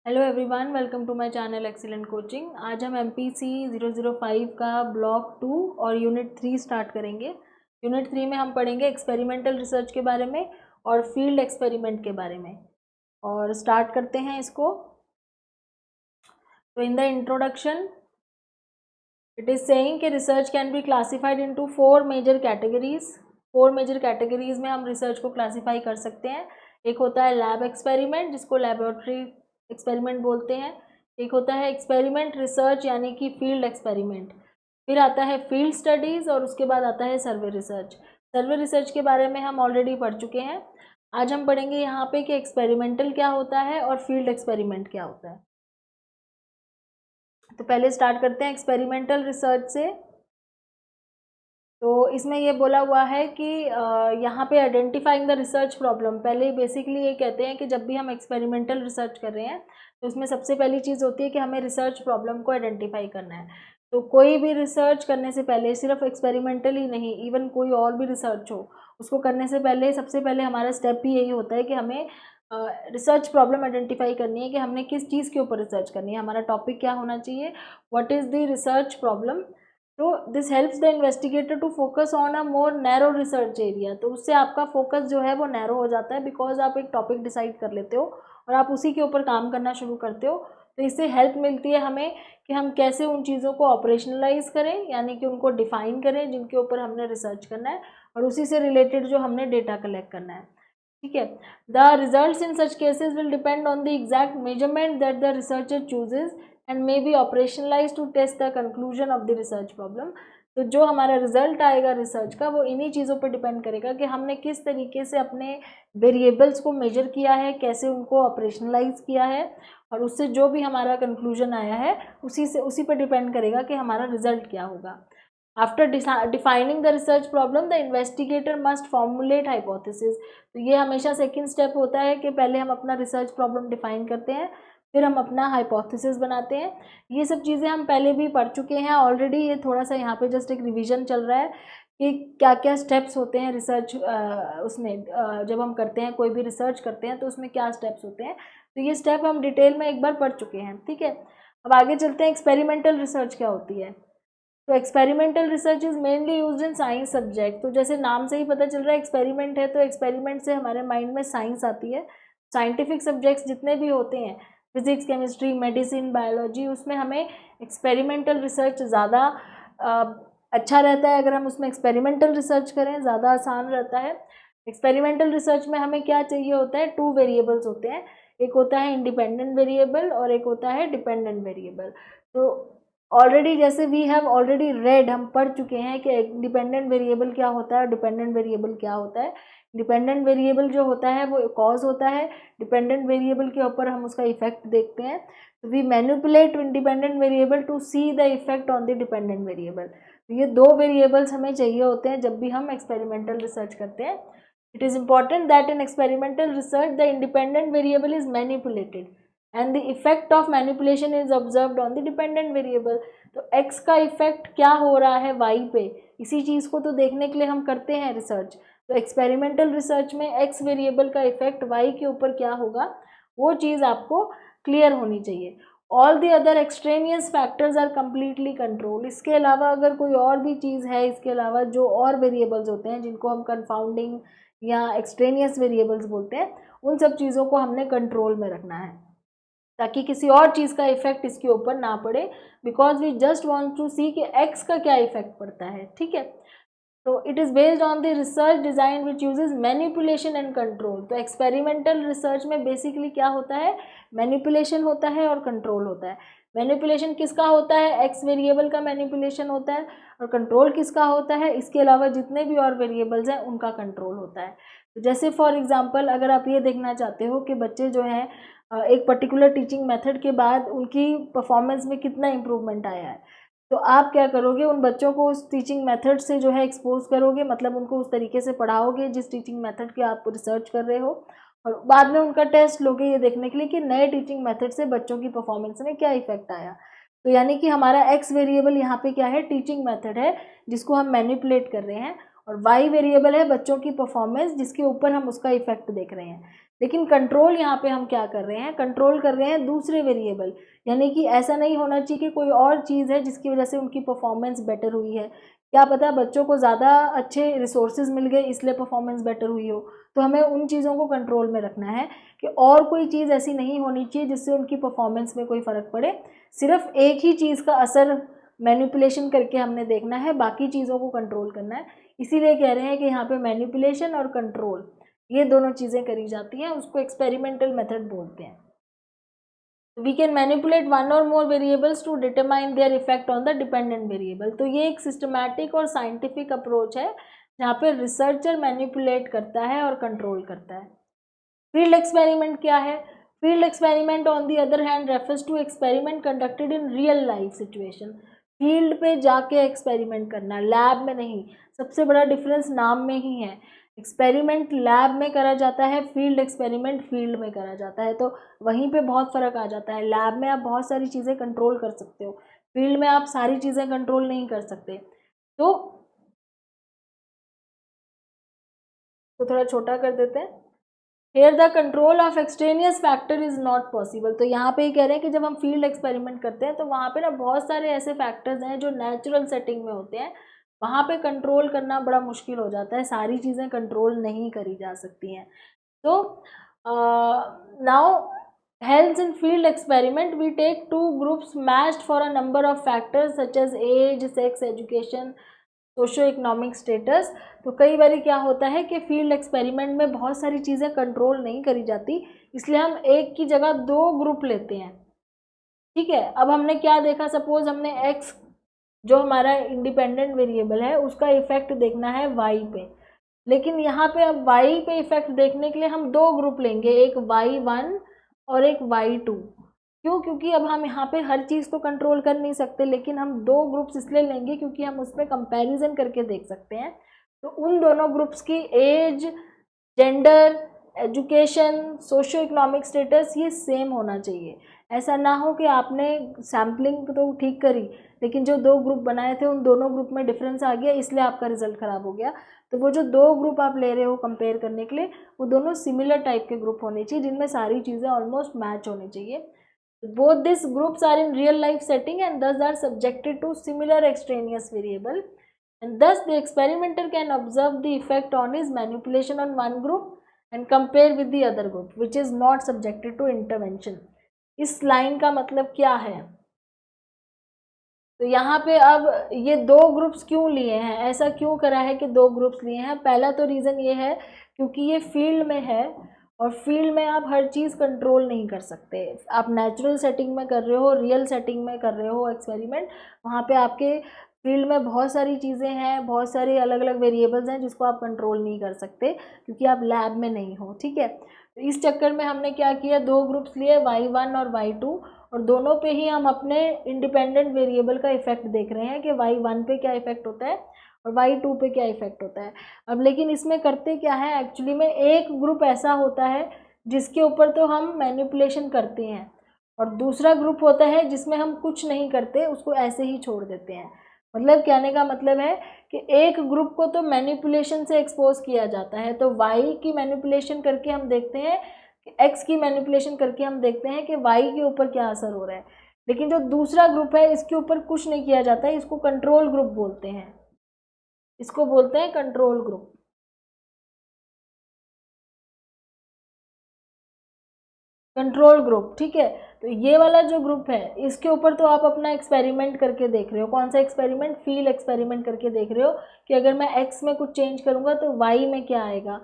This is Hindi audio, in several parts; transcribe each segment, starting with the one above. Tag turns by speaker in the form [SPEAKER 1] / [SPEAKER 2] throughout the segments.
[SPEAKER 1] Hello everyone, welcome to my channel excellent coaching. आज हम MPC 005 का ब्लॉक 2 और यूनिट 3 स्टार्ट करेंगे। यूनिट 3 में हम पढ़ेंगे एक्सपेरिमेंटल रिसर्च के बारे में और फील्ड एक्सपेरिमेंट के बारे में। और स्टार्ट करते हैं इसको। तो in the introduction it is saying कि research can be classified into 4 major categories. 4 major categories में हम रिसर्च को क्लासीफाई कर सकते हैं। एक होता है लैब एक्सपेरिमेंट, जिसको लेबोरेटरी एक्सपेरिमेंट बोलते हैं। एक होता है एक्सपेरिमेंट रिसर्च यानी कि फील्ड एक्सपेरिमेंट। फिर आता है फील्ड स्टडीज़ और उसके बाद आता है सर्वे रिसर्च। सर्वे रिसर्च के बारे में हम ऑलरेडी पढ़ चुके हैं। आज हम पढ़ेंगे यहाँ पे कि एक्सपेरिमेंटल क्या होता है और फील्ड एक्सपेरिमेंट क्या होता है। तो पहले स्टार्ट करते हैं एक्सपेरिमेंटल रिसर्च से। तो इसमें ये बोला हुआ है कि यहाँ पे आइडेंटिफाइंग द रिसर्च प्रॉब्लम। पहले बेसिकली ये कहते हैं कि जब भी हम एक्सपेरिमेंटल रिसर्च कर रहे हैं तो उसमें सबसे पहली चीज़ होती है कि हमें रिसर्च प्रॉब्लम को आइडेंटिफाई करना है। तो कोई भी रिसर्च करने से पहले, सिर्फ एक्सपेरिमेंटल ही नहीं, इवन कोई और भी रिसर्च हो, उसको करने से पहले सबसे पहले हमारा स्टेप ही यही होता है कि हमें रिसर्च प्रॉब्लम आइडेंटिफाई करनी है कि हमने किस चीज़ के ऊपर रिसर्च करनी है, हमारा टॉपिक क्या होना चाहिए, what is the research problem. तो this helps the investigator to focus on a more narrow research area. तो उससे आपका फोकस जो है वो नैरो हो जाता है, बिकॉज आप एक टॉपिक डिसाइड कर लेते हो और आप उसी के ऊपर काम करना शुरू करते हो। तो इससे हेल्प मिलती है हमें कि हम कैसे उन चीज़ों को ऑपरेशनलाइज करें, यानी कि उनको डिफाइन करें जिनके ऊपर हमने रिसर्च करना है, और उसी से रिलेटेड जो हमने डेटा कलेक्ट करना है। ठीक है। The results in such cases will depend on the exact measurement that the researcher chooses and may be operationalize to test the conclusion of the research problem. तो जो हमारा रिजल्ट आएगा रिसर्च का, वो इन्हीं चीज़ों पर डिपेंड करेगा कि हमने किस तरीके से अपने वेरिएबल्स को मेजर किया है, कैसे उनको ऑपरेशनलाइज किया है, और उससे जो भी हमारा कंक्लूजन आया है उसी पर डिपेंड करेगा कि हमारा रिजल्ट क्या होगा। After defining the research problem the investigator must formulate hypothesis. तो ये हमेशा सेकंड स्टेप होता है कि पहले हम अपना रिसर्च प्रॉब्लम डिफाइन करते हैं, फिर हम अपना हाइपोथेसिस बनाते हैं। ये सब चीज़ें हम पहले भी पढ़ चुके हैं ऑलरेडी। ये थोड़ा सा यहाँ पे जस्ट एक रिवीजन चल रहा है कि क्या क्या स्टेप्स होते हैं रिसर्च उसमें जब हम करते हैं, कोई भी रिसर्च करते हैं तो उसमें क्या स्टेप्स होते हैं। तो ये स्टेप हम डिटेल में एक बार पढ़ चुके हैं। ठीक है, अब आगे चलते हैं एक्सपेरिमेंटल रिसर्च क्या होती है। तो experimental research is mainly used in science subject. तो जैसे नाम से ही पता चल रहा है एक्सपेरिमेंट है, तो एक्सपेरिमेंट से हमारे माइंड में साइंस आती है। साइंटिफिक सब्जेक्ट्स जितने भी होते हैं, फिजिक्स, केमिस्ट्री, मेडिसिन, बायोलॉजी, उसमें हमें एक्सपेरिमेंटल रिसर्च ज़्यादा अच्छा रहता है। अगर हम उसमें एक्सपेरिमेंटल रिसर्च करें ज़्यादा आसान रहता है। एक्सपेरिमेंटल रिसर्च में हमें क्या चाहिए होता है, 2 वेरिएबल्स होते हैं। एक होता है इंडिपेंडेंट वेरिएबल और एक होता है डिपेंडेंट वेरिएबल। तो ऑलरेडी जैसे वी हैव ऑलरेडी रेड, हम पढ़ चुके हैं कि डिपेंडेंट वेरिएबल क्या होता है, डिपेंडेंट वेरिएबल क्या होता है। डिपेंडेंट वेरिएबल जो होता है वो कॉज होता है, डिपेंडेंट वेरिएबल के ऊपर हम उसका इफेक्ट देखते हैं। तो we manipulate independent variable to see the effect on the dependent variable. तो ये 2 वेरिएबल्स हमें चाहिए होते हैं जब भी हम एक्सपेरिमेंटल रिसर्च करते हैं। It is important that in experimental research the independent variable is manipulated and the effect of manipulation is observed on the dependent variable. तो x का इफेक्ट क्या हो रहा है y पे, इसी चीज़ को तो देखने के लिए हम करते हैं रिसर्च। तो एक्सपेरिमेंटल रिसर्च में x वेरिएबल का इफेक्ट y के ऊपर क्या होगा, वो चीज़ आपको क्लियर होनी चाहिए। All the other extraneous factors are completely control. इसके अलावा अगर कोई और भी चीज़ है, इसके अलावा जो और वेरिएबल्स होते हैं जिनको हम कंफाउंडिंग या एक्सट्रेनियस वेरिएबल्स बोलते हैं, उन सब चीज़ों को हमने कंट्रोल में रखना है ताकि किसी और चीज़ का इफेक्ट इसके ऊपर ना पड़े, because we just want to see कि एक्स का क्या इफेक्ट पड़ता है। ठीक है, तो it is based on the research design which uses manipulation and control. तो एक्सपेरिमेंटल रिसर्च में बेसिकली क्या होता है, मैनिपुलेशन होता है और कंट्रोल होता है। मैनिपुलेशन किसका होता है, एक्स वेरिएबल का मैनिपुलेशन होता है, और कंट्रोल किसका होता है, इसके अलावा जितने भी और वेरिएबल्स हैं उनका कंट्रोल होता है। तो जैसे फॉर एग्जांपल अगर आप ये देखना चाहते हो कि बच्चे जो हैं एक पर्टिकुलर टीचिंग मेथड के बाद उनकी परफॉर्मेंस में कितना इम्प्रूवमेंट आया है, तो आप क्या करोगे, उन बच्चों को उस टीचिंग मेथड से जो है एक्सपोज करोगे, मतलब उनको उस तरीके से पढ़ाओगे जिस टीचिंग मेथड की आप रिसर्च कर रहे हो, और बाद में उनका टेस्ट लोगे ये देखने के लिए कि नए टीचिंग मेथड से बच्चों की परफॉर्मेंस में क्या इफेक्ट आया। तो यानी कि हमारा एक्स वेरिएबल यहाँ पे क्या है, टीचिंग मेथड है जिसको हम मैनिपुलेट कर रहे हैं, और वाई वेरिएबल है बच्चों की परफॉर्मेंस जिसके ऊपर हम उसका इफेक्ट देख रहे हैं। लेकिन कंट्रोल यहाँ पे हम क्या कर रहे हैं, कंट्रोल कर रहे हैं दूसरे वेरिएबल। यानी कि ऐसा नहीं होना चाहिए कि कोई और चीज़ है जिसकी वजह से उनकी परफॉर्मेंस बेटर हुई है, क्या पता बच्चों को ज़्यादा अच्छे रिसोर्सेज मिल गए इसलिए परफॉर्मेंस बेटर हुई हो, तो हमें उन चीज़ों को कंट्रोल में रखना है कि और कोई चीज़ ऐसी नहीं होनी चाहिए जिससे उनकी परफॉर्मेंस में कोई फ़र्क पड़े। सिर्फ एक ही चीज़ का असर मैनिपुलेशन करके हमने देखना है, बाकी चीज़ों को कंट्रोल करना है। इसीलिए कह रहे हैं कि यहाँ पे मैनिपुलेशन और कंट्रोल ये दोनों चीज़ें करी जाती हैं, उसको एक्सपेरिमेंटल मेथड बोलते हैं। We can manipulate one or more variables to determine their effect on the dependent variable। तो ये एक सिस्टमैटिक और साइंटिफिक अप्रोच है जहाँ पे रिसर्चर मैनिपुलेट करता है और कंट्रोल करता है। फील्ड एक्सपेरिमेंट क्या है? Field experiment on the other hand refers to experiment conducted in real life situation. Field पे जाके एक्सपेरिमेंट करना, लैब में नहीं। सबसे बड़ा डिफरेंस नाम में ही है। एक्सपेरिमेंट लैब में करा जाता है, फील्ड एक्सपेरिमेंट फील्ड में करा जाता है, तो वहीं पे बहुत फ़र्क आ जाता है। लैब में आप बहुत सारी चीज़ें कंट्रोल कर सकते हो, फील्ड में आप सारी चीज़ें कंट्रोल नहीं कर सकते। तो थोड़ा छोटा कर देते हैं। Here the control of extraneous factor is not possible. तो यहाँ पे ही कह रहे हैं कि जब हम फील्ड एक्सपेरिमेंट करते हैं तो वहाँ पे ना बहुत सारे ऐसे फैक्टर्स हैं जो नेचुरल सेटिंग में होते हैं, वहाँ पे कंट्रोल करना बड़ा मुश्किल हो जाता है, सारी चीज़ें कंट्रोल नहीं करी जा सकती हैं। तो now health in field experiment we take two groups matched for a number of factors such as age, sex, education, socio economic status. तो कई बार क्या होता है कि फील्ड एक्सपेरिमेंट में बहुत सारी चीज़ें कंट्रोल नहीं करी जाती, इसलिए हम एक की जगह दो ग्रुप लेते हैं। ठीक है, अब हमने क्या देखा, सपोज हमने एक्स जो हमारा इंडिपेंडेंट वेरिएबल है उसका इफेक्ट देखना है वाई पे, लेकिन यहाँ पे अब वाई पे इफेक्ट देखने के लिए हम दो ग्रुप लेंगे, एक y1 और एक y2। क्यों? क्योंकि अब हम यहाँ पे हर चीज़ तो कंट्रोल कर नहीं सकते, लेकिन हम दो ग्रुप्स इसलिए लेंगे क्योंकि हम उसमें कंपैरिजन करके देख सकते हैं। तो उन दोनों ग्रुप्स की age, gender, education, socio economic status ये सेम होना चाहिए। ऐसा ना हो कि आपने सैम्पलिंग तो ठीक करी लेकिन जो दो ग्रुप बनाए थे उन दोनों ग्रुप में डिफरेंस आ गया इसलिए आपका रिजल्ट ख़राब हो गया। तो वो जो दो ग्रुप आप ले रहे हो कंपेयर करने के लिए वो दोनों सिमिलर टाइप के ग्रुप होने चाहिए जिनमें सारी चीज़ें ऑलमोस्ट मैच होनी चाहिए। Both this groups are in real life setting and thus are subjected to similar extraneous variable and thus the experimenter can observe the effect on his manipulation on one group and compare with the other group which is not subjected to intervention। इस लाइन का मतलब क्या है? तो यहाँ पे अब ये दो ग्रुप्स क्यों लिए हैं, ऐसा क्यों करा है कि दो ग्रुप्स लिए हैं? पहला तो रीज़न ये है क्योंकि ये फील्ड में है और फील्ड में आप हर चीज़ कंट्रोल नहीं कर सकते। आप नेचुरल सेटिंग में कर रहे हो, रियल सेटिंग में कर रहे हो एक्सपेरिमेंट, वहाँ पे आपके फील्ड में बहुत सारी चीज़ें हैं, बहुत सारे अलग अलग वेरिएबल्स हैं जिसको आप कंट्रोल नहीं कर सकते क्योंकि आप लैब में नहीं हो। ठीक है, तो इस चक्कर में हमने क्या किया, दो ग्रुप्स लिए y1 और y2 और दोनों पे ही हम अपने इंडिपेंडेंट वेरिएबल का इफेक्ट देख रहे हैं कि y1 पे क्या इफेक्ट होता है और y2 पे क्या इफेक्ट होता है। अब लेकिन इसमें करते क्या है, एक्चुअली में एक ग्रुप ऐसा होता है जिसके ऊपर तो हम मैनिपुलेशन करते हैं और दूसरा ग्रुप होता है जिसमें हम कुछ नहीं करते, उसको ऐसे ही छोड़ देते हैं। मतलब कहने का मतलब है कि एक ग्रुप को तो मैनिपुलेशन से एक्सपोज किया जाता है, तो y की मैनिपुलेशन करके हम देखते हैं, x की मैनिपुलेशन करके हम देखते हैं कि y के ऊपर क्या असर हो रहा है। लेकिन जो दूसरा ग्रुप है इसके ऊपर कुछ नहीं किया जाता है, इसको कंट्रोल ग्रुप बोलते हैं, इसको बोलते हैं कंट्रोल ग्रुप। कंट्रोल ग्रुप, ठीक है। तो ये वाला जो ग्रुप है इसके ऊपर तो आप अपना एक्सपेरिमेंट करके देख रहे हो। कौन सा एक्सपेरिमेंट? फील्ड एक्सपेरिमेंट करके देख रहे हो कि अगर मैं x में कुछ चेंज करूँगा तो y में क्या आएगा।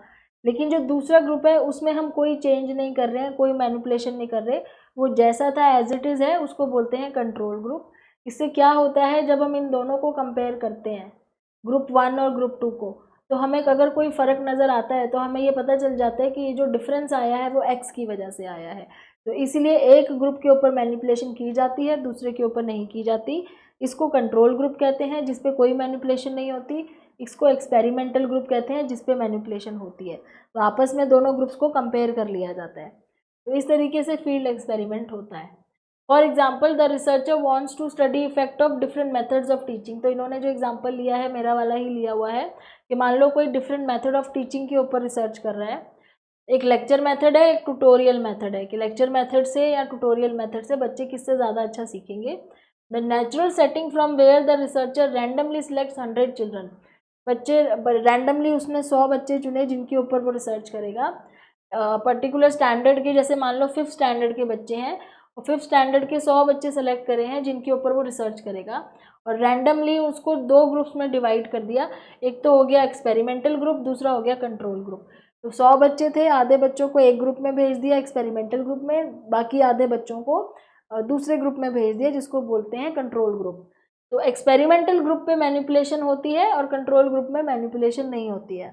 [SPEAKER 1] लेकिन जो दूसरा ग्रुप है उसमें हम कोई चेंज नहीं कर रहे हैं, कोई मैनिपुलेशन नहीं कर रहे, वो जैसा था एज इट इज़ है, उसको बोलते हैं कंट्रोल ग्रुप। इससे क्या होता है, जब हम इन दोनों को कंपेयर करते हैं, ग्रुप 1 और ग्रुप 2 को, तो हमें अगर कोई फ़र्क नज़र आता है तो हमें ये पता चल जाता है कि ये जो डिफरेंस आया है वो x की वजह से आया है। तो इसलिए एक ग्रुप के ऊपर मैनिपुलेशन की जाती है, दूसरे के ऊपर नहीं की जाती। इसको कंट्रोल ग्रुप कहते हैं जिस पे कोई मैनिपुलेशन नहीं होती। इसको एक्सपेरिमेंटल ग्रुप कहते हैं जिस पे मैनिपुलेशन होती है। तो आपस में दोनों ग्रुप्स को कंपेयर कर लिया जाता है। तो इस तरीके से फील्ड एक्सपेरिमेंट होता है। For example, the researcher wants to study effect of different methods of teaching. तो इन्होंने जो एग्जाम्पल लिया है मेरा वाला ही लिया हुआ है कि मान लो कोई डिफरेंट मेथड ऑफ टीचिंग के ऊपर रिसर्च कर रहा है। एक लेक्चर मेथड है, एक ट्यूटोरियल मेथड है कि लेक्चर मेथड से या ट्यूटोरियल मेथड से बच्चे किससे ज़्यादा अच्छा सीखेंगे। The natural setting from where the researcher randomly selects 100 children, बच्चे रैंडमली उसने 100 बच्चे चुने जिनके ऊपर वो रिसर्च करेगा। पर्टिकुलर स्टैंडर्ड के, जैसे मान लो 5th स्टैंडर्ड के बच्चे हैं और 5th स्टैंडर्ड के 100 बच्चे सेलेक्ट करे हैं जिनके ऊपर वो रिसर्च करेगा, और रैंडमली उसको 2 ग्रुप्स में डिवाइड कर दिया। एक तो हो गया एक्सपेरिमेंटल ग्रुप, दूसरा हो गया कंट्रोल ग्रुप। तो 100 बच्चे थे, आधे बच्चों को एक ग्रुप में भेज दिया एक्सपेरिमेंटल ग्रुप में, बाकी आधे बच्चों को दूसरे ग्रुप में भेज दिया जिसको बोलते हैं कंट्रोल ग्रुप। तो एक्सपेरिमेंटल ग्रुप पे मैनिपुलेशन होती है और कंट्रोल ग्रुप में मैनिपुलेशन नहीं होती है।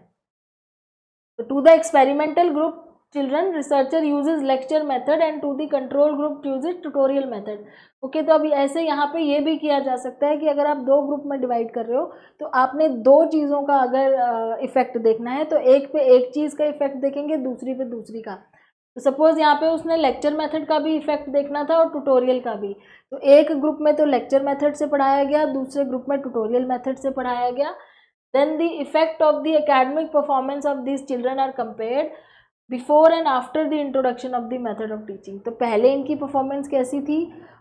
[SPEAKER 1] तो to the experimental group children researcher uses lecture method and to the control group uses tutorial method. Okay, तो अभी ऐसे यहाँ पे ये भी किया जा सकता है कि अगर आप 2 ग्रुप में डिवाइड कर रहे हो तो आपने 2 चीज़ों का अगर इफेक्ट देखना है तो एक पे एक चीज़ का इफेक्ट देखेंगे, दूसरी पे दूसरी का। तो सपोज यहाँ पे उसने लेक्चर मेथड का भी इफेक्ट देखना था और ट्यूटोरियल का भी, तो एक ग्रुप में तो लेक्चर मेथड से पढ़ाया गया, दूसरे ग्रुप में ट्यूटोरियल मेथड से पढ़ाया गया। Then the effect of the academic performance of these children are compared before and after the introduction of the method of teaching। तो पहले इनकी परफॉर्मेंस कैसी थी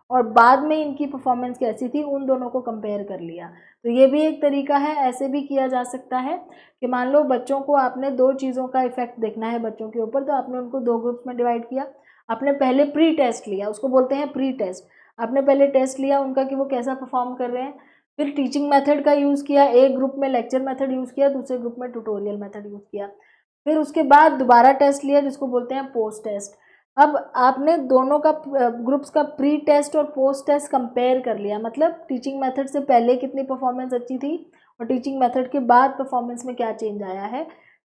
[SPEAKER 1] और बाद में इनकी परफॉर्मेंस कैसी थी, उन दोनों को कंपेयर कर लिया। तो ये भी एक तरीका है, ऐसे भी किया जा सकता है कि मान लो बच्चों को आपने 2 चीज़ों का इफेक्ट देखना है बच्चों के ऊपर, तो आपने उनको 2 ग्रुप्स में डिवाइड किया। आपने पहले प्री टेस्ट लिया, उसको बोलते हैं प्री टेस्ट। आपने पहले टेस्ट लिया उनका कि वो कैसा परफॉर्म कर रहे हैं, फिर टीचिंग मेथड का यूज़ किया, एक ग्रुप में लेक्चर मेथड यूज़ किया, दूसरे ग्रुप में ट्यूटोरियल मेथड यूज़ किया, फिर उसके बाद दोबारा टेस्ट लिया जिसको बोलते हैं पोस्ट टेस्ट। अब आपने दोनों का ग्रुप्स का प्री टेस्ट और पोस्ट टेस्ट कंपेयर कर लिया, मतलब टीचिंग मेथड से पहले कितनी परफॉर्मेंस अच्छी थी और टीचिंग मेथड के बाद परफॉर्मेंस में क्या चेंज आया है,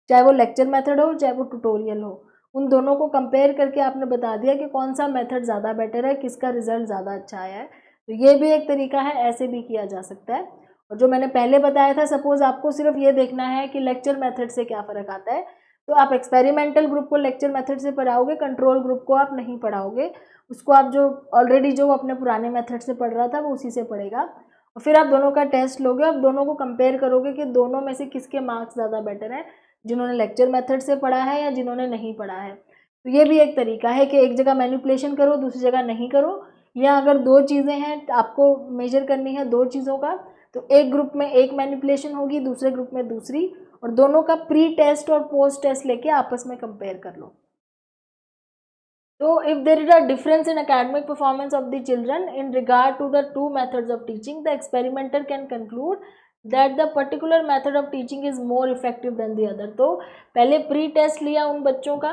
[SPEAKER 1] चाहे वो लेक्चर मेथड हो चाहे वो ट्यूटोरियल हो। उन दोनों को कंपेयर करके आपने बता दिया कि कौन सा मेथड ज़्यादा बेटर है, किसका रिजल्ट ज़्यादा अच्छा आया है। तो ये भी एक तरीका है, ऐसे भी किया जा सकता है। और जो मैंने पहले बताया था, सपोज आपको सिर्फ ये देखना है कि लेक्चर मेथड से क्या फ़र्क आता है, तो आप एक्सपेरिमेंटल ग्रुप को लेक्चर मेथड से पढ़ाओगे, कंट्रोल ग्रुप को आप नहीं पढ़ाओगे, उसको आप जो ऑलरेडी जो अपने पुराने मेथड से पढ़ रहा था वो उसी से पढ़ेगा। और फिर आप दोनों का टेस्ट लोगे, आप दोनों को कंपेयर करोगे कि दोनों में से किसके मार्क्स ज़्यादा बेटर हैं, जिन्होंने लेक्चर मेथड से पढ़ा है या जिन्होंने नहीं पढ़ा है। तो ये भी एक तरीका है कि एक जगह मैनिपुलेशन करो, दूसरी जगह नहीं करो, या अगर 2 चीज़ें हैं आपको मेजर करनी है 2 चीज़ों का, तो एक ग्रुप में एक मैनिपुलेशन होगी, दूसरे ग्रुप में दूसरी, और दोनों का प्री टेस्ट और पोस्ट टेस्ट लेके आपस में कंपेयर कर लो। तो if there is a difference in academic performance of the children in regard to the 2 methods of teaching, the experimenter can conclude that the particular method of teaching is more effective than the other. तो पहले प्री टेस्ट लिया उन बच्चों का,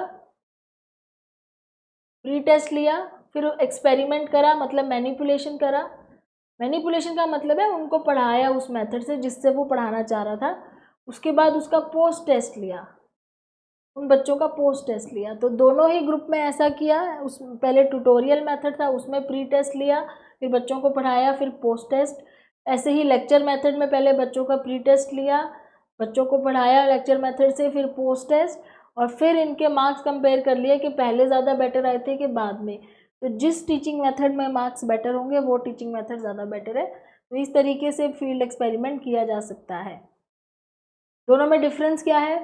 [SPEAKER 1] प्री टेस्ट लिया, फिर एक्सपेरिमेंट करा, मतलब मैनिपुलेशन करा। मैनिपुलेशन का मतलब है उनको पढ़ाया उस मेथड से जिससे वो पढ़ाना चाह रहा था, उसके बाद उसका पोस्ट टेस्ट लिया, उन बच्चों का पोस्ट टेस्ट लिया। तो दोनों ही ग्रुप में ऐसा किया, उस पहले ट्यूटोरियल मेथड था उसमें प्री टेस्ट लिया, फिर बच्चों को पढ़ाया, फिर पोस्ट टेस्ट। ऐसे ही लेक्चर मेथड में पहले बच्चों का प्री टेस्ट लिया, बच्चों को पढ़ाया लेक्चर मेथड से, फिर पोस्ट टेस्ट, और फिर इनके मार्क्स कंपेयर कर लिए कि पहले ज़्यादा बेटर आए थे कि बाद में। तो जिस टीचिंग मेथड में मार्क्स बेटर होंगे वो टीचिंग मेथड ज़्यादा बेटर है। तो इस तरीके से फील्ड एक्सपेरिमेंट किया जा सकता है। दोनों में डिफरेंस क्या है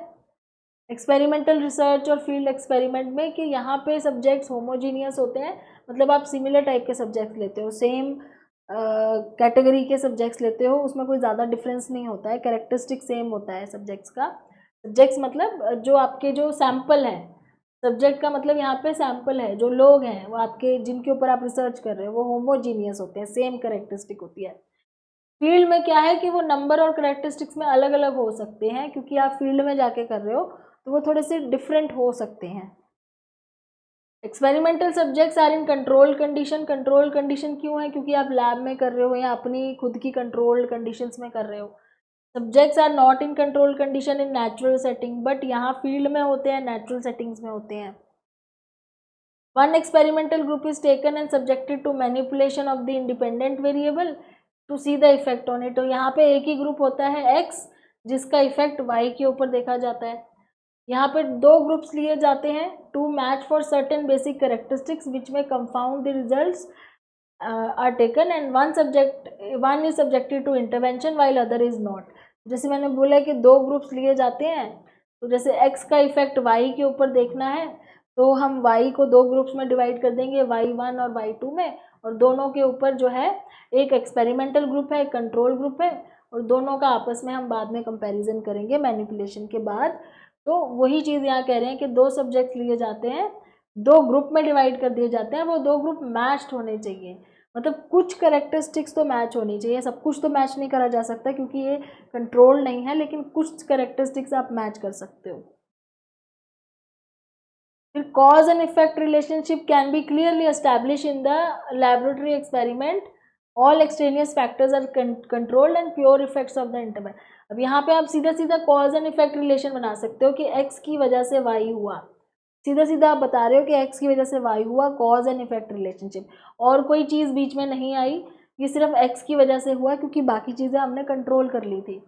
[SPEAKER 1] एक्सपेरिमेंटल रिसर्च और फील्ड एक्सपेरिमेंट में, कि यहाँ पे सब्जेक्ट्स होमोजीनियस होते हैं, मतलब आप सिमिलर टाइप के सब्जेक्ट्स लेते हो, सेम कैटेगरी के सब्जेक्ट्स लेते हो, उसमें कोई ज़्यादा डिफरेंस नहीं होता है, कैरेक्टरिस्टिक सेम होता है सब्जेक्ट्स का। सब्जेक्ट्स मतलब जो आपके जो सैम्पल है, सब्जेक्ट का मतलब यहाँ पे सैम्पल है, जो लोग हैं वो आपके जिनके ऊपर आप रिसर्च कर रहे हो वो होमोजीनियस होते हैं, सेम कैरेक्टरिस्टिक होती है। फील्ड में क्या है कि वो नंबर और कैरेक्टरिस्टिक्स में अलग अलग हो सकते हैं, क्योंकि आप फील्ड में जाके कर रहे हो तो वो थोड़े से डिफरेंट हो सकते हैं। Experimental subjects are in control condition. Control condition क्यों है, क्योंकि आप लैब में कर रहे हो या अपनी खुद की कंट्रोल्ड कंडीशंस में कर रहे हो। Subjects are not in control condition in natural setting, but यहाँ फील्ड में होते हैं, नेचुरल सेटिंग्स में होते हैं। One experimental group is taken and subjected to manipulation of the independent variable to see the effect on it. तो यहाँ पे एक ही ग्रुप होता है x, जिसका इफेक्ट y के ऊपर देखा जाता है। यहाँ पे 2 ग्रुप्स लिए जाते हैं to match for certain basic characteristics which may confound the results are taken and one is subjected to intervention while other is not. जैसे मैंने बोला कि 2 ग्रुप्स लिए जाते हैं, तो जैसे x का इफेक्ट y के ऊपर देखना है तो हम y को दो ग्रुप्स में डिवाइड कर देंगे, y1 और y2 में, और दोनों के ऊपर जो है एक एक्सपेरिमेंटल ग्रुप है, एक कंट्रोल ग्रुप है, और दोनों का आपस में हम बाद में कंपैरिजन करेंगे मैनिपुलेशन के बाद। तो वही चीज़ यहाँ कह रहे हैं कि दो सब्जेक्ट लिए जाते हैं, दो ग्रुप में डिवाइड कर दिए जाते हैं, वो दो ग्रुप मैच्ड होने चाहिए, मतलब कुछ कैरेक्टरिस्टिक्स तो मैच होनी चाहिए, सब कुछ तो मैच नहीं करा जा सकता क्योंकि ये कंट्रोल नहीं है, लेकिन कुछ कैरेक्टरिस्टिक्स आप मैच कर सकते हो। फिर cause and effect relationship can be clearly establish in the laboratory experiment, all extraneous factors are controlled and pure effects of the interval. अब यहाँ पे आप सीधा सीधा कॉज एंड इफेक्ट रिलेशन बना सकते हो कि x की वजह से y हुआ, सीधा सीधा आप बता रहे हो कि x की वजह से y हुआ, कॉज एंड इफेक्ट रिलेशनशिप, और कोई चीज़ बीच में नहीं आई, ये सिर्फ x की वजह से हुआ क्योंकि बाकी चीज़ें हमने कंट्रोल कर ली थी।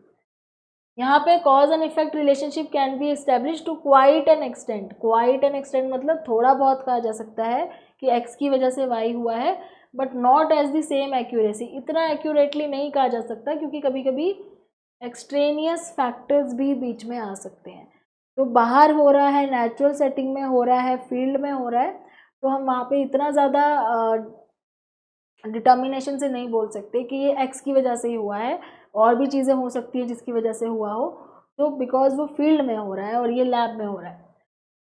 [SPEAKER 1] यहाँ पे cause and effect relationship can be establish to quite an extent, quite an extent मतलब थोड़ा बहुत कहा जा सकता है कि x की वजह से y हुआ है, but not as the same accuracy, इतना एक्यूरेटली नहीं कहा जा सकता क्योंकि कभी कभी एक्सट्रेनियस फैक्टर्स भी बीच में आ सकते हैं। तो बाहर हो रहा है, नेचुरल सेटिंग में हो रहा है, फील्ड में हो रहा है, तो हम वहाँ पे इतना ज़्यादा डिटर्मिनेशन से नहीं बोल सकते कि ये x की वजह से ही हुआ है, और भी चीज़ें हो सकती है जिसकी वजह से हुआ हो, तो बिकॉज वो फील्ड में हो रहा है और ये लैब में हो रहा है।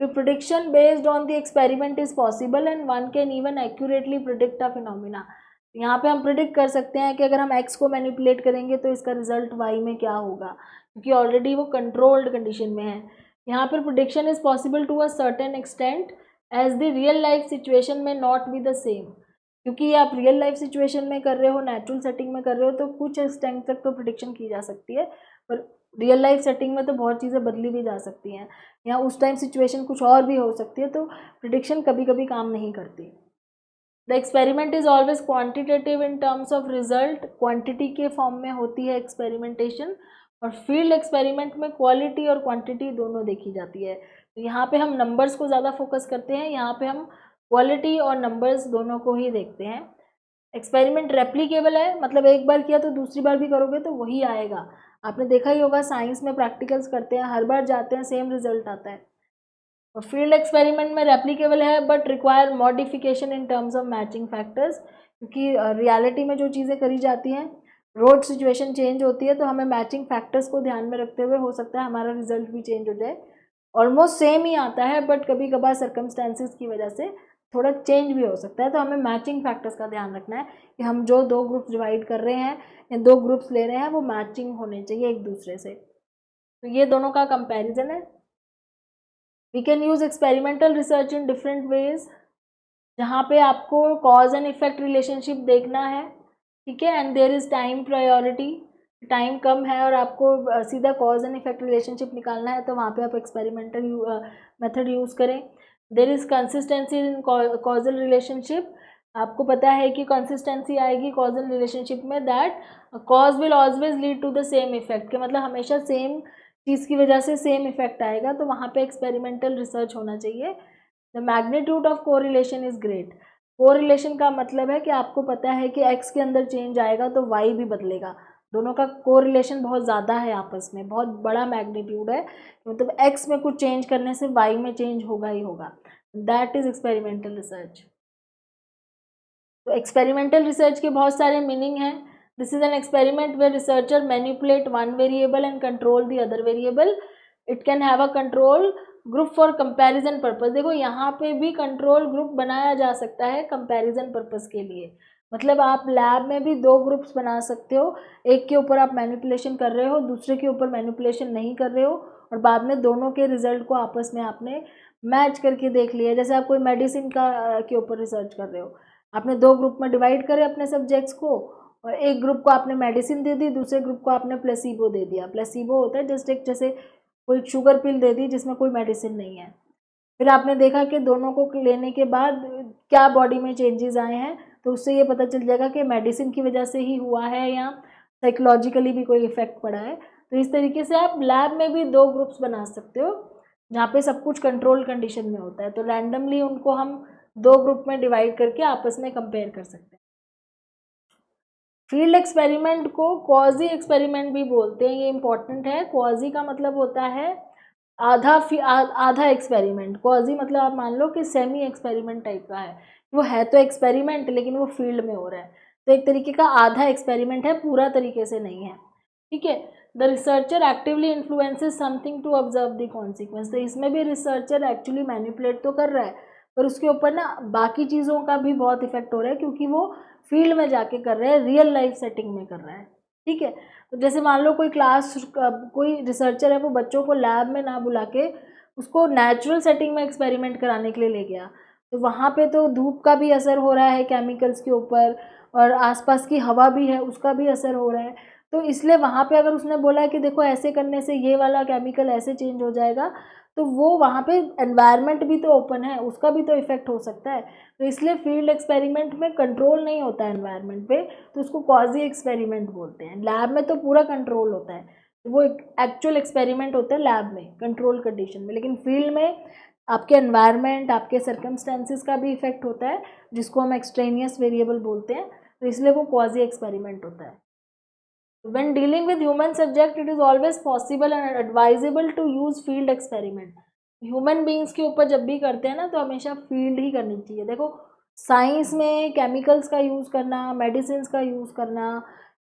[SPEAKER 1] तो prediction based on the experiment is possible and one can even accurately predict a phenomena. यहाँ पे हम प्रिडिक्ट कर सकते हैं कि अगर हम x को मैनिपुलेट करेंगे तो इसका रिजल्ट y में क्या होगा, क्योंकि ऑलरेडी वो कंट्रोल्ड कंडीशन में है। यहाँ पर prediction is possible to a certain extent as the real life situation में नॉट बी द सेम, क्योंकि आप रियल लाइफ सिचुएशन में कर रहे हो, नेचुरल सेटिंग में कर रहे हो, तो कुछ एक्सटेंट तक तो प्रिडिक्शन की जा सकती है, पर रियल लाइफ सेटिंग में तो बहुत चीज़ें बदली भी जा सकती हैं, या उस टाइम सिचुएशन कुछ और भी हो सकती है, तो प्रिडिक्शन कभी कभी काम नहीं करती। The experiment is always quantitative in terms of result, quantity के फॉर्म में होती है एक्सपेरिमेंटेशन, और फील्ड एक्सपेरिमेंट में क्वालिटी और क्वांटिटी दोनों देखी जाती है। तो यहाँ पे हम नंबर्स को ज़्यादा फोकस करते हैं, यहाँ पे हम क्वालिटी और नंबर्स दोनों को ही देखते हैं। एक्सपेरिमेंट रेप्लिकेबल है, मतलब एक बार किया तो दूसरी बार भी करोगे तो वही आएगा। आपने देखा ही होगा, साइंस में प्रैक्टिकल्स करते हैं, हर बार जाते हैं सेम रिजल्ट आता है। और फील्ड एक्सपेरिमेंट में रेप्लिकेबल है but require modification in terms of matching factors, क्योंकि रियलिटी में जो चीज़ें करी जाती हैं, रोड सिचुएशन चेंज होती है, तो हमें मैचिंग फैक्टर्स को ध्यान में रखते हुए हो सकता है हमारा रिजल्ट भी चेंज हो जाए। ऑलमोस्ट सेम ही आता है बट कभी कभार सर्कमस्टेंसेस की वजह से थोड़ा चेंज भी हो सकता है, तो हमें मैचिंग फैक्टर्स का ध्यान रखना है कि हम जो दो ग्रुप्स डिवाइड कर रहे हैं या दो ग्रुप्स ले रहे हैं वो मैचिंग होने चाहिए एक दूसरे से। तो ये दोनों का कंपैरिजन है। We can use experimental research in different ways, जहाँ पे आपको कॉज एंड इफेक्ट रिलेशनशिप देखना है, ठीक है, and there is time priority, time कम है और आपको सीधा कॉज एंड इफेक्ट रिलेशनशिप निकालना है, तो वहाँ पे आप एक्सपेरिमेंटल मेथड यूज़ करें। There is consistency in causal relationship, आपको पता है कि कंसिस्टेंसी आएगी कॉजल रिलेशनशिप में, that cause will always lead to the same effect, के मतलब हमेशा सेम चीज़ की वजह से सेम इफेक्ट आएगा, तो वहाँ पे एक्सपेरिमेंटल रिसर्च होना चाहिए। The magnitude of correlation is great, correlation का मतलब है कि आपको पता है कि x के अंदर चेंज आएगा तो y भी बदलेगा, दोनों का कोरिलेशन बहुत ज़्यादा है आपस में, बहुत बड़ा मैग्नीट्यूड है, मतलब x में कुछ चेंज करने से y में चेंज होगा ही होगा, दैट इज़ एक्सपेरिमेंटल रिसर्च। तो एक्सपेरिमेंटल रिसर्च के बहुत सारे मीनिंग हैं। This is an experiment where researcher manipulate one variable and control the other variable, it can have a control group for comparison purpose. देखो यहाँ पे भी कंट्रोल ग्रुप बनाया जा सकता है कंपैरिजन पर्पस के लिए, मतलब आप लैब में भी दो ग्रुप्स बना सकते हो, एक के ऊपर आप मैनिपुलेशन कर रहे हो, दूसरे के ऊपर मैनिपुलेशन नहीं कर रहे हो, और बाद में दोनों के रिजल्ट को आपस में आपने मैच करके देख लिया। जैसे आप कोई मेडिसिन का के ऊपर रिसर्च कर रहे हो, आपने दो ग्रुप में डिवाइड करे अपने सब्जेक्ट्स को, और एक ग्रुप को आपने मेडिसिन दे दी, दूसरे ग्रुप को आपने प्लेसिबो दे दिया। प्लेसिबो होता है जस्ट एक, जैसे कोई शुगर पिल दे दी जिसमें कोई मेडिसिन नहीं है, फिर आपने देखा कि दोनों को लेने के बाद क्या बॉडी में चेंजेस आए हैं, तो उससे ये पता चल जाएगा कि मेडिसिन की वजह से ही हुआ है या साइकोलॉजिकली भी कोई इफेक्ट पड़ा है। तो इस तरीके से आप लैब में भी दो ग्रुप्स बना सकते हो जहाँ पे सब कुछ कंट्रोल कंडीशन में होता है, तो रैंडमली उनको हम दो ग्रुप में डिवाइड करके आपस में कंपेयर कर सकते हैं। फील्ड एक्सपेरिमेंट को क्वाजी एक्सपेरिमेंट भी बोलते हैं, ये इंपॉर्टेंट है। क्वाजी का मतलब होता है आधा एक्सपेरिमेंट, कॉजी मतलब आप मान लो कि सेमी एक्सपेरिमेंट टाइप का है, वो है तो एक्सपेरिमेंट लेकिन वो फील्ड में हो रहा है, तो एक तरीके का आधा एक्सपेरिमेंट है, पूरा तरीके से नहीं है, ठीक है। The researcher actively influences something to observe the consequence, तो इसमें भी रिसर्चर एक्चुअली मैनिपुलेट तो कर रहा है, पर उसके ऊपर ना बाकी चीज़ों का भी बहुत इफेक्ट हो रहा है, क्योंकि वो फील्ड में जाके कर रहा है, रियल लाइफ सेटिंग में कर रहा है, ठीक है। तो जैसे मान लो कोई रिसर्चर है, वो बच्चों को लैब में ना बुला के उसको नेचुरल सेटिंग में एक्सपेरिमेंट कराने के लिए ले गया, तो वहाँ पे तो धूप का भी असर हो रहा है केमिकल्स के ऊपर, और आसपास की हवा भी है उसका भी असर हो रहा है, तो इसलिए वहाँ पे अगर उसने बोला है कि देखो ऐसे करने से ये वाला केमिकल ऐसे चेंज हो जाएगा, तो वो वहाँ पे एनवायरनमेंट भी तो ओपन है, उसका भी तो इफेक्ट हो सकता है, तो इसलिए फील्ड एक्सपेरिमेंट में कंट्रोल नहीं होता है एनवायरनमेंट पे, तो उसको क्वाजी एक्सपेरिमेंट बोलते हैं। लैब में तो पूरा कंट्रोल होता है, तो वो एक्चुअल एक्सपेरिमेंट होता है लैब में कंट्रोल कंडीशन में, लेकिन फील्ड में आपके एनवायरनमेंट, आपके सर्कमस्टेंसेस का भी इफेक्ट होता है, जिसको हम एक्सट्रेनियस वेरिएबल बोलते हैं, तो इसलिए वो क्वाजी एक्सपेरिमेंट होता है। When dealing with human subject, it is always possible and advisable to use field experiment. Human beings के ऊपर जब भी करते हैं ना, तो हमेशा फील्ड ही करनी चाहिए। देखो साइंस में केमिकल्स का यूज़ करना, मेडिसिन का यूज़ करना,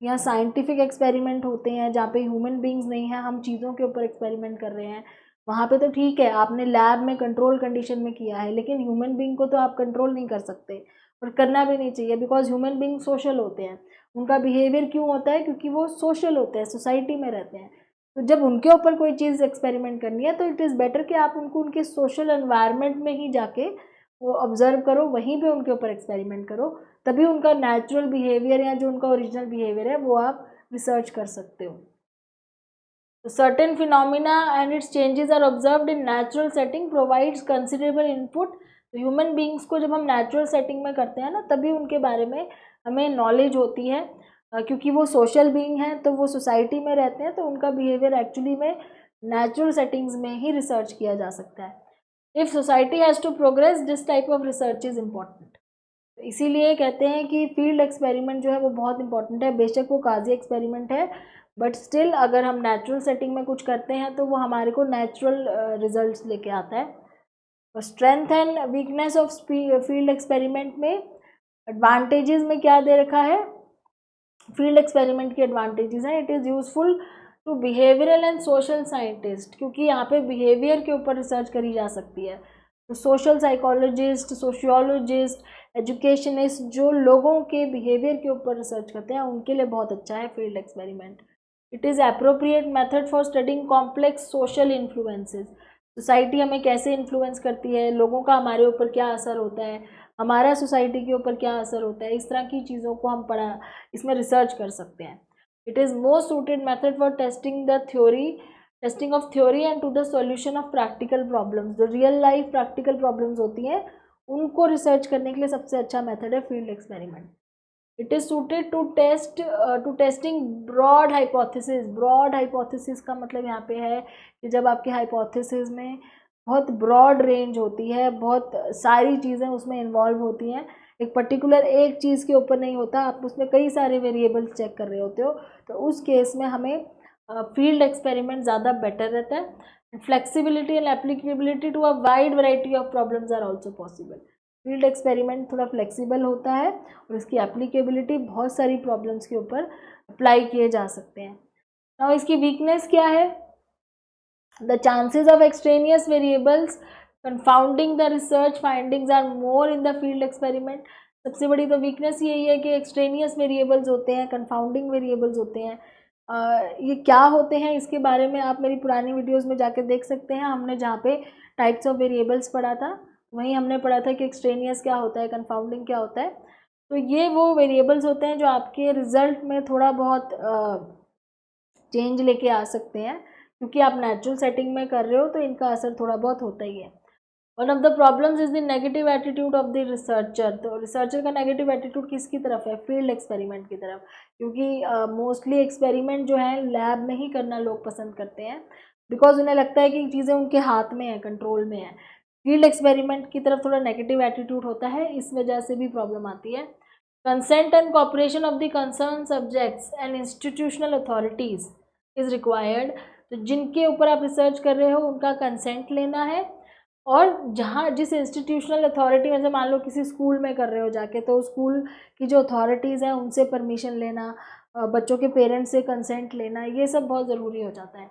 [SPEAKER 1] या साइंटिफिक एक्सपेरिमेंट होते हैं जहाँ पे ह्यूमन बींग्स नहीं है, हम चीज़ों के ऊपर एक्सपेरिमेंट कर रहे हैं, वहाँ पे तो ठीक है आपने लैब में कंट्रोल कंडीशन में किया है, लेकिन ह्यूमन बींग को तो आप कंट्रोल नहीं कर सकते, और करना भी नहीं चाहिए, बिकॉज ह्यूमन बींग सोशल होते हैं। उनका बिहेवियर क्यों होता है? क्योंकि वो सोशल होते हैं, सोसाइटी में रहते हैं, तो जब उनके ऊपर कोई चीज़ एक्सपेरिमेंट करनी है, तो इट इज़ बेटर कि आप उनको उनके सोशल एनवायरनमेंट में ही जाके वो ऑब्जर्व करो, वहीं पे उनके ऊपर एक्सपेरिमेंट करो, तभी उनका नेचुरल बिहेवियर या जो उनका ओरिजिनल बिहेवियर है वो आप रिसर्च कर सकते हो। Certain phenomena and its changes are observed in natural setting provides considerable input. Human beings को जब हम नेचुरल सेटिंग में करते हैं ना, तभी उनके बारे में हमें नॉलेज होती है, क्योंकि वो सोशल बीइंग हैं, तो वो सोसाइटी में रहते हैं, तो उनका बिहेवियर एक्चुअली में नेचुरल सेटिंग्स में ही रिसर्च किया जा सकता है। If society has to progress, this type of research is important. इसीलिए कहते हैं कि फील्ड एक्सपेरिमेंट जो है वो बहुत इंपॉर्टेंट है, बेशक वो काजी एक्सपेरिमेंट है, बट स्टिल अगर हम नेचुरल सेटिंग में कुछ करते हैं तो वो हमारे को नेचुरल रिजल्ट्स लेके आता है। Strength and weakness of field experiment में एडवांटेजेस में क्या दे रखा है? फील्ड एक्सपेरिमेंट की एडवांटेजेस हैं, it is useful to behavioural and social scientist, क्योंकि यहाँ पे बिहेवियर के ऊपर रिसर्च करी जा सकती है, तो सोशल साइकोलॉजिस्ट, सोशियोलॉजिस्ट, एजुकेशनिस्ट जो लोगों के बिहेवियर के ऊपर रिसर्च करते हैं, उनके लिए बहुत अच्छा है field experiment. It is appropriate method for studying complex social influences, society हमें कैसे इन्फ्लुएंस करती है, लोगों का हमारे ऊपर क्या असर होता है, हमारा सोसाइटी के ऊपर क्या असर होता है, इस तरह की चीज़ों को हम इसमें रिसर्च कर सकते हैं। It is most suited method for testing of theory and to the solution of practical problems. जो रियल लाइफ प्रैक्टिकल प्रॉब्लम्स होती हैं उनको रिसर्च करने के लिए सबसे अच्छा मेथड है field experiment. It is suited to testing broad hypothesis. Broad hypothesis का मतलब यहाँ पे है कि जब आपके हाइपोथेसिस में बहुत ब्रॉड रेंज होती है, बहुत सारी चीज़ें उसमें इन्वॉल्व होती हैं, एक पर्टिकुलर एक चीज़ के ऊपर नहीं होता, आप उसमें कई सारे वेरिएबल्स चेक कर रहे होते हो, तो उस केस में हमें फील्ड एक्सपेरिमेंट ज़्यादा बेटर रहता है। Flexibility and applicability to a wide variety of problems are also possible. Field experiment थोड़ा फ्लेक्सिबल होता है और इसकी एप्लीकेबिलिटी बहुत सारी प्रॉब्लम्स के ऊपर अप्लाई किए जा सकते हैं। नाउ इसकी वीकनेस क्या है? The chances of extraneous variables confounding the research findings are more in the field experiment। सबसे बड़ी तो वीकनेस यही है कि एक्सट्रेनियस वेरिएबल्स होते हैं, कंफाउंडिंग वेरिएबल्स होते हैं। ये क्या होते हैं इसके बारे में आप मेरी पुरानी वीडियोस में जाकर देख सकते हैं। हमने जहाँ पे टाइप्स ऑफ वेरिएबल्स पढ़ा था, वहीं हमने पढ़ा था कि एक्सट्रेनियस क्या होता है, कंफाउंडिंग क्या होता है। तो ये वो वेरिएबल्स होते हैं जो आपके रिजल्ट में थोड़ा बहुत चेंज लेके आ सकते हैं, क्योंकि आप नेचुरल सेटिंग में कर रहे हो, तो इनका असर थोड़ा बहुत होता ही है। One of the problems is the negative attitude of the researcher. तो रिसर्चर का नेगेटिव एटीट्यूड किसकी तरफ है? फील्ड एक्सपेरिमेंट की तरफ, क्योंकि मोस्टली एक्सपेरिमेंट जो है लैब में ही करना लोग पसंद करते हैं, बिकॉज उन्हें लगता है कि चीज़ें उनके हाथ में है, कंट्रोल में है। फील्ड एक्सपेरिमेंट की तरफ थोड़ा नेगेटिव एटीट्यूड होता है, इस वजह से भी प्रॉब्लम आती है। Consent and cooperation of the concern subjects and institutional authorities is required. तो जिनके ऊपर आप रिसर्च कर रहे हो उनका कंसेंट लेना है, और जहाँ जिस इंस्टीट्यूशनल अथॉरिटी में से मान लो किसी स्कूल में कर रहे हो जाके, तो स्कूल की जो अथॉरिटीज़ हैं उनसे परमिशन लेना, बच्चों के पेरेंट्स से कंसेंट लेना, ये सब बहुत ज़रूरी हो जाता है।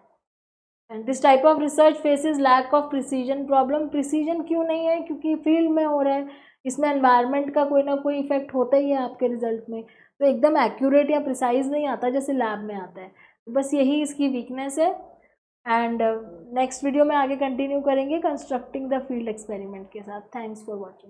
[SPEAKER 1] And this type of research faces lack of precision problem. Precision क्यों नहीं है? क्योंकि फील्ड में हो रहा है, इसमें एनवायरनमेंट का कोई ना कोई इफेक्ट होता ही है आपके रिजल्ट में, तो एकदम एक्यूरेट या प्रिसाइज नहीं आता जैसे लैब में आता है। बस यही इसकी वीकनेस है। एंड नेक्स्ट वीडियो में आगे कंटिन्यू करेंगे कंस्ट्रक्टिंग द फील्ड एक्सपेरिमेंट के साथ। Thanks for watching.